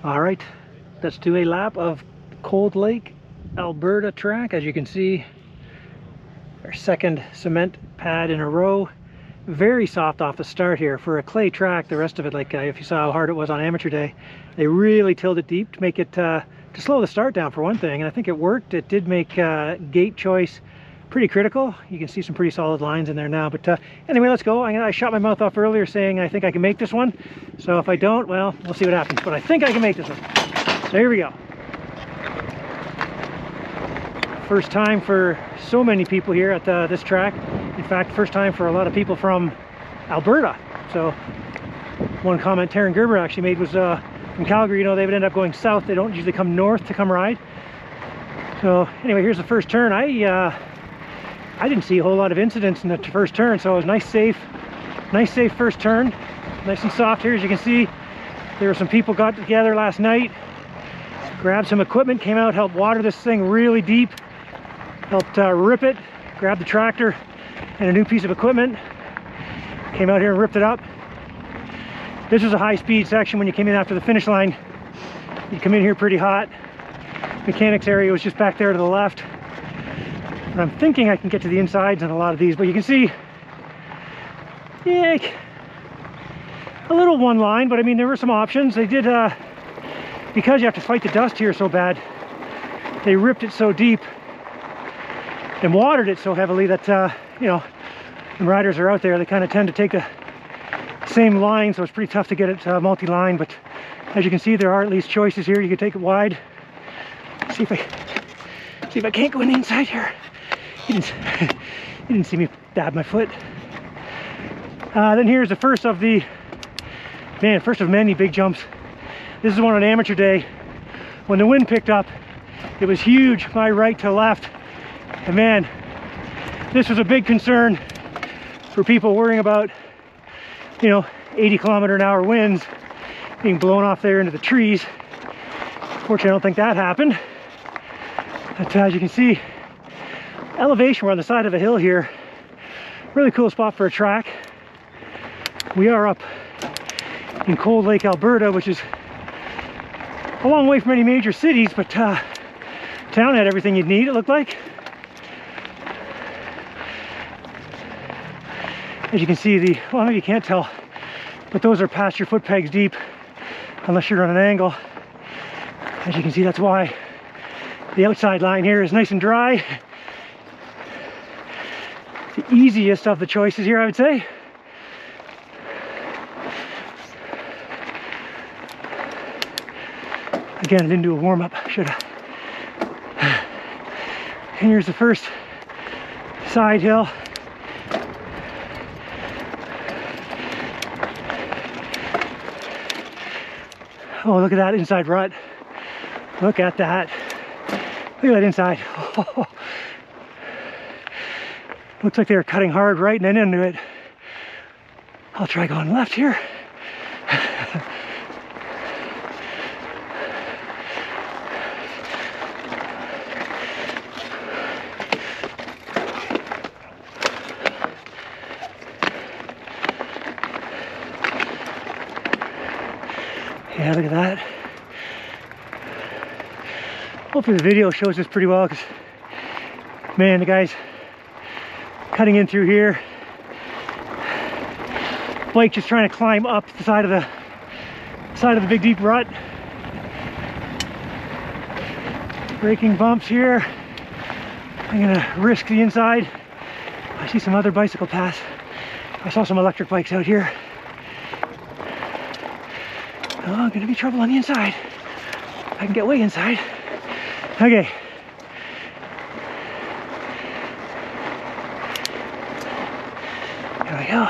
All right, let's do a lap of Cold Lake, Alberta track. As you can see, our second cement pad in a row. Very soft off the start here. For a clay track, the rest of it, like if you saw how hard it was on amateur day, they really tilled it deep to make it, to slow the start down for one thing, and I think it worked. It did make gate choice pretty critical. You can see some pretty solid lines in there now, but anyway, let's go. I shot my mouth off earlier saying I think I can make this one, so if I don't, well, we'll see what happens, but I think I can make this one. So here we go. First time for so many people here at this track. In fact, first time for a lot of people from Alberta. So one comment Taryn Gerber actually made was from Calgary, you know, they would end up going south. They don't usually come north to come ride. So anyway, here's the first turn. I didn't see a whole lot of incidents in the first turn, so it was nice safe first turn. Nice and soft here. As you can see, there were some people got together last night, grabbed some equipment, came out, helped water this thing really deep, helped rip it, grabbed the tractor and a new piece of equipment, came out here and ripped it up. This was a high-speed section. When you came in after the finish line, you come in here pretty hot. Mechanics area was just back there to the left. And I'm thinking I can get to the insides on a lot of these, but you can see, yeah, a little one line, but I mean, there were some options. They did, because you have to fight the dust here so bad, they ripped it so deep and watered it so heavily that, you know, when riders are out there, they kind of tend to take the same line, so it's pretty tough to get it multi-line. But as you can see, there are at least choices here. You can take it wide. See if I can't go in the inside here. You didn't see me dab my foot. Then here's the first of the, first of many big jumps. This is one on amateur day. When the wind picked up, it was huge, my right to left. And man, this was a big concern for people worrying about, you know, 80-kilometer-an-hour winds being blown off there into the trees. Fortunately, I don't think that happened. But as you can see, elevation, we're on the side of a hill here. Really cool spot for a track. We are up in Cold Lake, Alberta, which is a long way from any major cities, but town had everything you'd need, it looked like. As you can see, well, maybe you can't tell, but those are past your foot pegs deep, unless you're on an angle. As you can see, that's why the outside line here is nice and dry. The easiest of the choices here, I would say. Again, I didn't do a warm-up, should have. And here's the first side hill. Oh, look at that inside rut. Look at that. Look at that inside. Oh. Looks like they were cutting hard right and then into it. I'll try going left here. Yeah, look at that. Hopefully the video shows this pretty well, because man, the guys cutting in through here. Blake just trying to climb up the side of the big deep rut. Braking bumps here. I'm gonna risk the inside. I see some other bicycle paths. I saw some electric bikes out here. Oh, gonna be trouble on the inside. I can get way inside. Okay. There we go.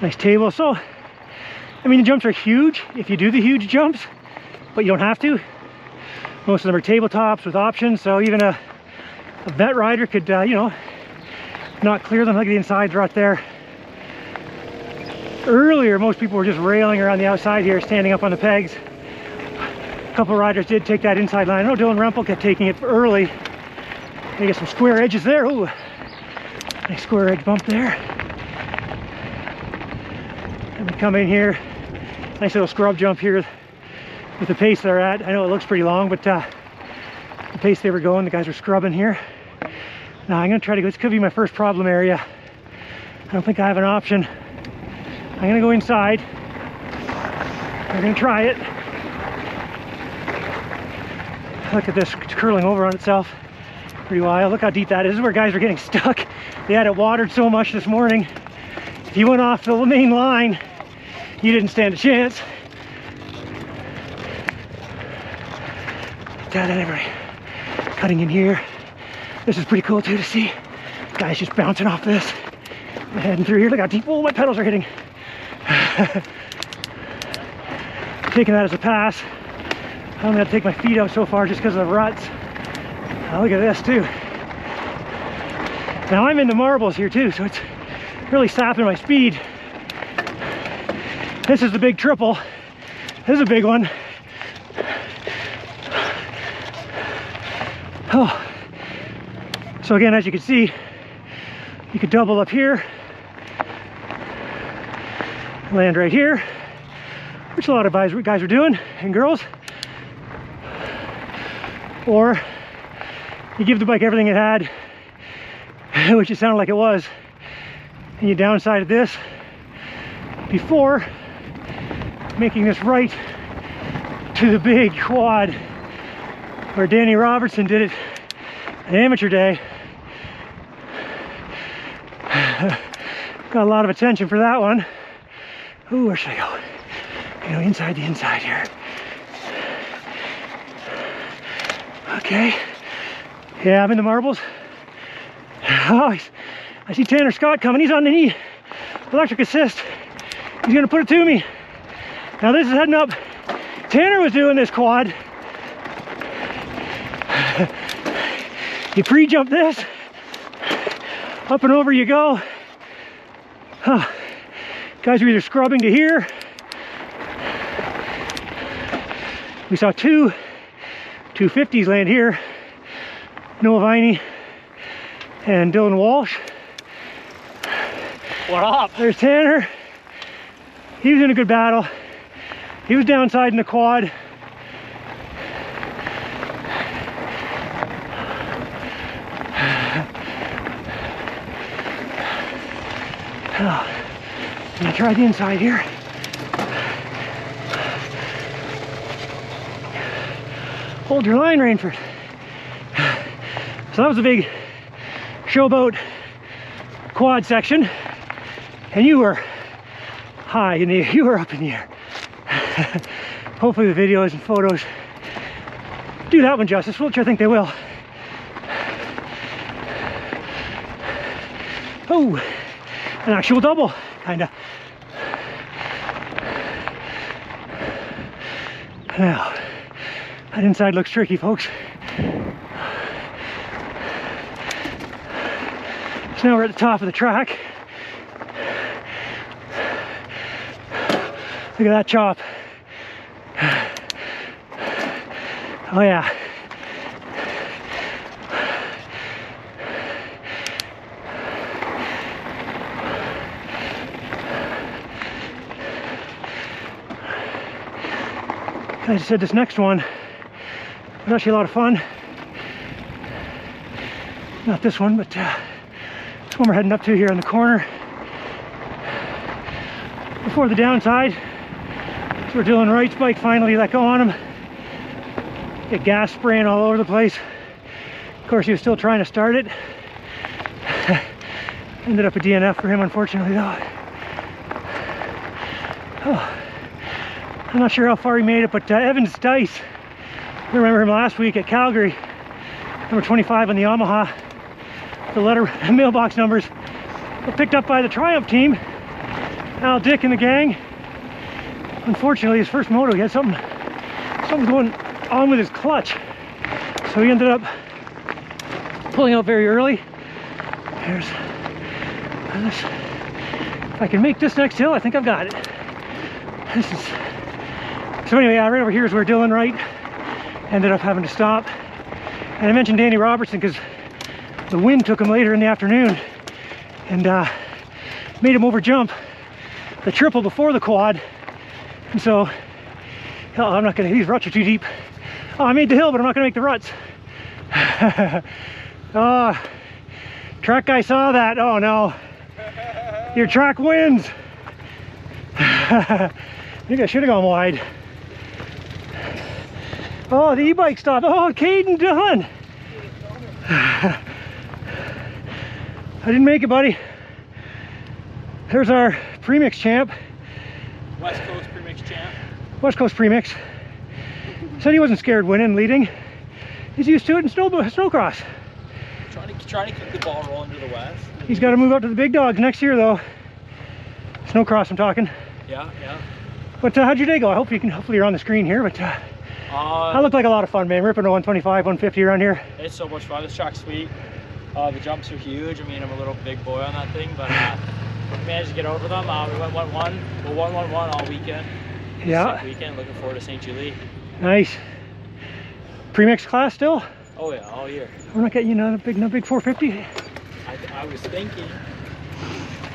Nice table. So, I mean, the jumps are huge if you do the huge jumps, but you don't have to. Most of them are tabletops with options, so even a vet rider could, you know, not clear them. Look at the insides right there. Earlier, most people were just railing around the outside here, standing up on the pegs. A couple of riders did take that inside line. I know Dylan Rempel kept taking it early. They get some square edges there. Ooh, nice square edge bump there. And we come in here. Nice little scrub jump here with the pace they're at. I know it looks pretty long, but the pace they were going, the guys were scrubbing here. Now I'm gonna try to go, this could be my first problem area. I don't think I have an option. I'm gonna go inside. We're gonna try it. Look at this, it's curling over on itself. Pretty wild. Look how deep that is. This is where guys are getting stuck. They had it watered so much this morning. If you went off the main line, you didn't stand a chance. That and everybody cutting in here. This is pretty cool too to see. Guys just bouncing off this. Heading through here. Look how deep. Oh, my pedals are hitting. Taking that as a pass. I only have to take my feet out so far just because of the ruts. Now look at this too. Now I'm into marbles here too, so it's really sapping my speed. This is the big triple. This is a big one. Oh. So again, as you can see, you could double up here, land right here, which a lot of guys are doing, and girls. Or you give the bike everything it had, which it sounded like it was, and you downsided this before making this right to the big quad where Danny Robertson did it at amateur day. Got a lot of attention for that one. Ooh, where should I go? You know, inside the inside here. Okay. Yeah, I'm in the marbles. Oh, I see Tanner Scott coming. He's on the knee. Electric assist. He's gonna put it to me. Now this is heading up. Tanner was doing this quad. You pre-jump this. Up and over you go. Huh. Guys are either scrubbing to here. We saw two 250s land here. Noah Viney and Dylan Walsh. What up? There's Tanner. He was in a good battle. He was downside in the quad. Oh, I'm gonna try the inside here. Hold your line, Rainford. So that was a big showboat quad section, and you were high in the air. You were up in the air. Hopefully the videos and photos do that one justice, which I think they will. Oh, an actual double, kinda. Now, that inside looks tricky, folks. So now we're at the top of the track. Look at that chop. Oh yeah. I just said this next one was actually a lot of fun. Not this one, but this one we're heading up to here in the corner. Before the downside, so we're Dylan Wright's bike finally let go on him. Get gas spraying all over the place. Of course, he was still trying to start it. Ended up a DNF for him, unfortunately, though. Oh. I'm not sure how far he made it, but Evans Dice, I remember him last week at Calgary, number 25 on the Yamaha. The letter mailbox numbers were picked up by the Triumph team. Al Dick and the gang. Unfortunately, his first moto, he had something going on with his clutch, so he ended up pulling out very early. There's this. If I can make this next hill, I think I've got it. This is. So anyway, right over here is where Dylan Wright ended up having to stop. And I mentioned Danny Robertson because the wind took him later in the afternoon and made him over jump the triple before the quad And so, oh, I'm not gonna, these ruts are too deep. Oh, I made the hill, but I'm not gonna make the ruts. Oh, track guy saw that. Oh no, your track wins. I think I should have gone wide. Oh, the e-bike stopped. Oh, Caden done. I didn't make it, buddy. There's our premix champ. West Coast premix champ. West Coast premix. Said he wasn't scared winning, leading. He's used to it in snowcross. Trying to keep the ball rolling to the west. He's got to move up to the big dogs next year, though. Snowcross, I'm talking. Yeah, yeah. But how'd your day go? I hope you can. Hopefully, you're on the screen here. But that looked like a lot of fun, man. Ripping a 125, 150 around here. It's so much fun. This track's sweet. The jumps are huge. I mean, I'm a little big boy on that thing, but we managed to get over them. We went 1-1. We're 1-1-1 all weekend. Yeah. Sick weekend. Looking forward to St. Julie. Nice. Premix class still? Oh yeah, all year. We're not getting you no big 450. I was thinking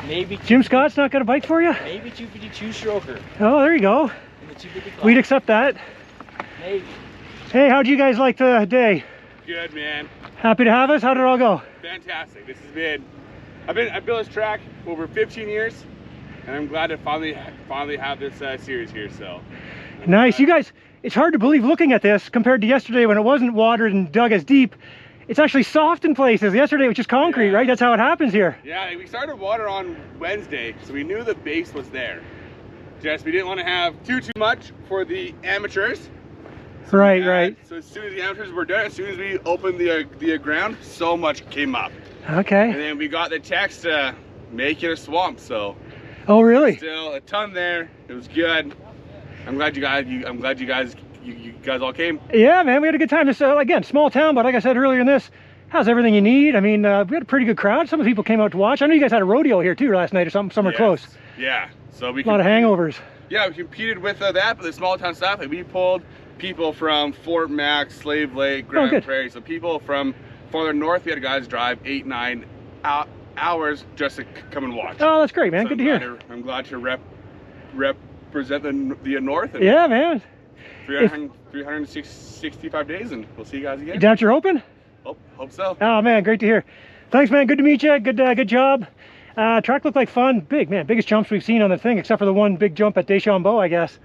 maybe Jim Scott's not got a bike for you? Maybe 252 stroker. Oh, there you go. In the 250 class. We'd accept that. Maybe. Hey, how'd you guys like the day? Good, man. Happy to have us. How did it all go? Fantastic. This has been. I've built this track over 15 years, and I'm glad to finally have this series here. So. Nice. You guys. It's hard to believe looking at this compared to yesterday when it wasn't watered and dug as deep. It's actually soft in places. Yesterday it was just concrete, right? That's how it happens here. Yeah, we started water on Wednesday, so we knew the base was there. Just we didn't want to have too much for the amateurs. So right. So as soon as the amateurs were done, as soon as we opened the ground, so much came up. Okay. And then we got the text to make it a swamp. So. Oh really? Still a ton there. It was good. I'm glad you guys all came. Yeah, man, we had a good time. This again, small town, but like I said earlier in this, has everything you need. I mean, we had a pretty good crowd. Some of the people came out to watch. I know you guys had a rodeo here too last night or something, somewhere close. Yeah, so we a lot of hangovers. Yeah, we competed with that, but the small town stuff. Like we pulled people from Fort Mac, Slave Lake, Grand Prairie. So people from farther north, we had guys drive 8-9 hours just to come and watch. Oh, that's great, man. So good to hear. I'm glad to represent the north. And yeah, man. 365 days, and we'll see you guys again. That you're open? Hope so. Oh man, great to hear. Thanks, man. Good to meet you. Good job. Track looked like fun. Big, man. Biggest jumps we've seen on the thing, except for the one big jump at Deschambault, I guess.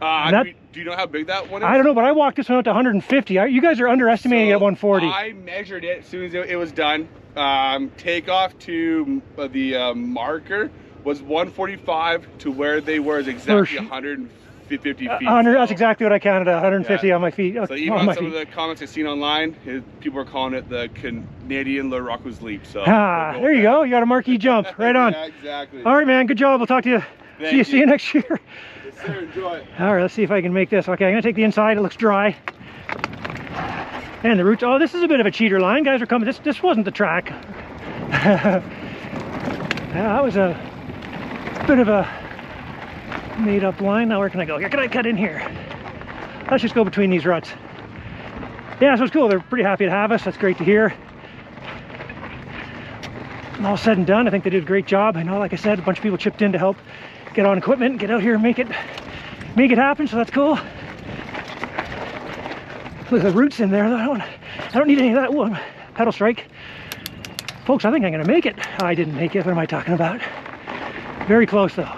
Do you know how big that one is? I don't know, but I walked this one out to 150. You guys are underestimating it at 140. I measured it as soon as it was done. Takeoff to the marker was 145 to where they were is exactly 150 feet. 100, that's exactly what I counted, 150 on my feet. So even on some of the comments I've seen online, people are calling it the Canadian Le Rocco's Leap. So there you go. You got a marquee jump. Right on. Yeah, exactly. All right, man. Good job. We'll talk to you. See you next year. Yes, sir. Enjoy. All right, let's see if I can make this. Okay, I'm going to take the inside. It looks dry. And the roots. Oh, this is a bit of a cheater line. Guys are coming. This wasn't the track. Yeah, that was a bit of a made-up line. Now where can I go? Here, can I cut in here? Let's just go between these ruts. Yeah, so it's cool. They're pretty happy to have us. That's great to hear. And all said and done, I think they did a great job. I know, like I said, a bunch of people chipped in to help get on equipment, get out here and make it happen. So that's cool. Look at the roots in there. I don't need any of that. Ooh, pedal strike. Folks, I think I'm gonna make it. I didn't make it. What am I talking about? Very close though.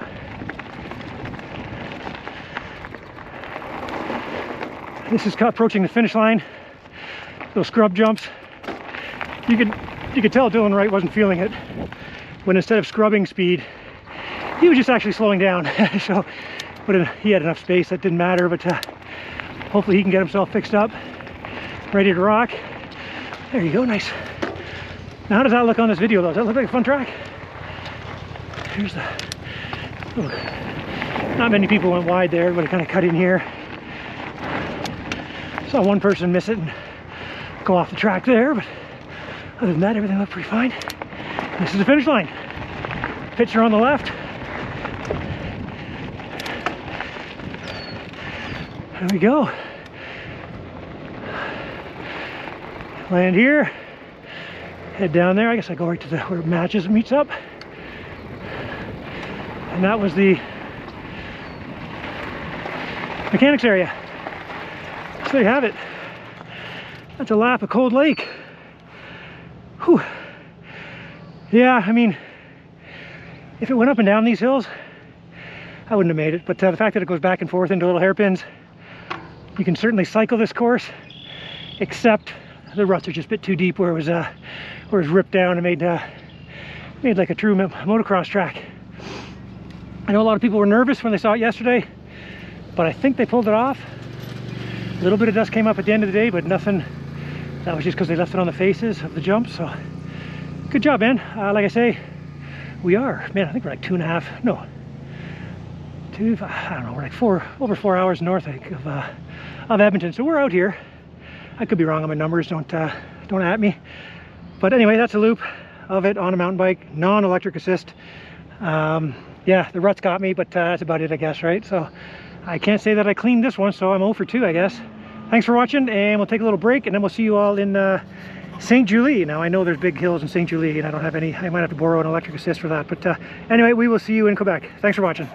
This is approaching the finish line. Those scrub jumps. You could tell Dylan Wright wasn't feeling it when instead of scrubbing speed, he was just actually slowing down. So, but he had enough space that didn't matter. But hopefully he can get himself fixed up, ready to rock. There you go, nice. Now, how does that look on this video though? Does that look like a fun track? Here's the, not many people went wide there. Everybody kind of cut in here. Saw one person miss it and go off the track there, but other than that, everything looked pretty fine. This is the finish line. Picture on the left. There we go. Land here. Head down there. I guess I go right to where it matches and meets up. And that was the mechanics area. So there you have it. That's a lap of Cold Lake. Whew. Yeah, I mean, if it went up and down these hills, I wouldn't have made it. But the fact that it goes back and forth into little hairpins, you can certainly cycle this course, except the ruts are just a bit too deep where it was ripped down and made like a true motocross track. I know a lot of people were nervous when they saw it yesterday, but I think they pulled it off. A little bit of dust came up at the end of the day, but nothing. That was just because they left it on the faces of the jumps. So good job, man. Like I say, we are, man, I think we're like 2.5, no, I don't know, we're like over 4 hours north, I think, of Edmonton. So we're out here. I could be wrong on my numbers, don't at me. But anyway, that's a loop of it on a mountain bike, non-electric assist. Yeah, the ruts got me, but that's about it, I guess, right? So I can't say that I cleaned this one, so I'm 0 for 2, I guess. Thanks for watching, and we'll take a little break, and then we'll see you all in St. Julie. Now, I know there's big hills in St. Julie, and I don't have any, I might have to borrow an electric assist for that. But anyway, we will see you in Quebec. Thanks for watching.